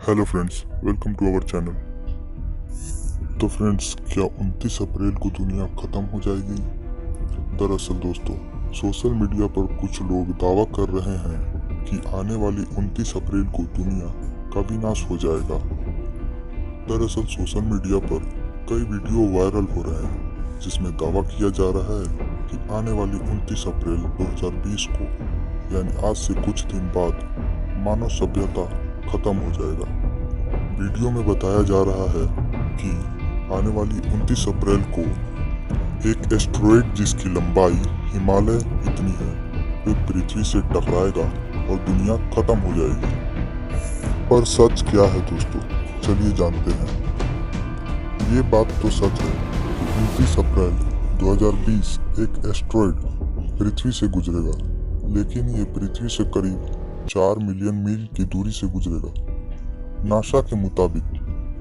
Hello friends, welcome to our channel. तो friends, क्या 29 अप्रैल को दुनिया ख़त्म हो जाएगी? दरअसल दोस्तों, सोशल मीडिया पर कुछ लोग दावा कर रहे हैं कि आने वाली 29 अप्रैल को दुनिया का विनाश हो जाएगा। दरअसल सोशल मीडिया पर कई वीडियो वायरल हो रहे हैं जिसमें दावा किया जा रहा है कि आने वाली 29 अप्रैल 2020 को यानी आज से कुछ दिन बाद मानव सभ्यता खत्म हो जाएगा। वीडियो में बताया जा रहा है कि आने वाली 29 अप्रैल को एक एस्टेरॉयड जिसकी लंबाई हिमालय इतनी है वो पृथ्वी से टकराएगा और दुनिया खत्म हो जाएगी। पर सच क्या है दोस्तों, चलिए जानते हैं। ये बात तो सच है कि 29 अप्रैल 2020 एक एस्टेरॉयड पृथ्वी से गुजरेगा, लेकिन ये पृथ्वी से करीब 4 मिलियन मील की दूरी से गुजरेगा। नासा के मुताबिक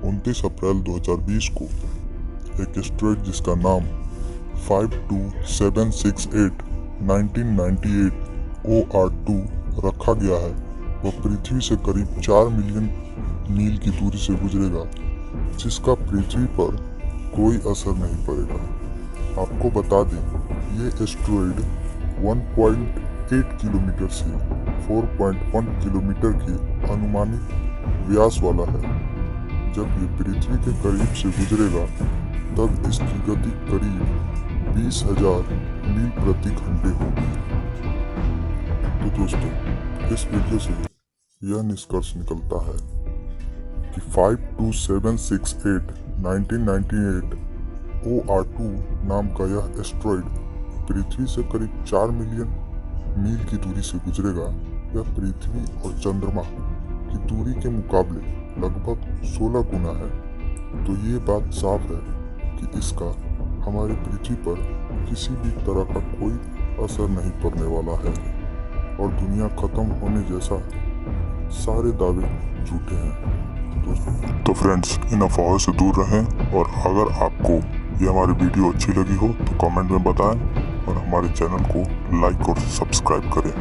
29 अप्रैल 2020 को एक एस्टेरॉयड जिसका नाम 52768 1998 OR2 रखा गया है, वह पृथ्वी से करीब 4 मिलियन मील की दूरी से गुजरेगा, जिसका पृथ्वी पर कोई असर नहीं पड़ेगा। आपको बता दें, ये एस्टेरॉयड 1.8 किलोमीटर से 4.1 किलोमीटर के अनुमानित व्यास वाला है। जब ये पृथ्वी के करीब से गुजरेगा तब इसकी गति करीब 20,000 मील प्रति घंटे होगी। तो दोस्तों, इस वीडियो से यह निष्कर्ष निकलता है कि 52768 1998 OR2 नाम का यह एस्टेरॉयड पृथ्वी से करीब 4 मिलियन मील की दूरी से गुजरेगा। यह पृथ्वी और चंद्रमा की दूरी के मुकाबले लगभग 16 गुना है। तो ये बात साफ है कि इसका हमारी पृथ्वी पर किसी भी तरह का कोई असर नहीं पड़ने वाला है और दुनिया खत्म होने जैसा सारे दावे झूठे हैं। तो फ्रेंड्स, इन अफवाहों से दूर रहें और अगर आपको ये हमारी वीडियो अच्छी लगी हो तो कमेंट में बताएं और हमारे चैनल को लाइक और सब्सक्राइब करें।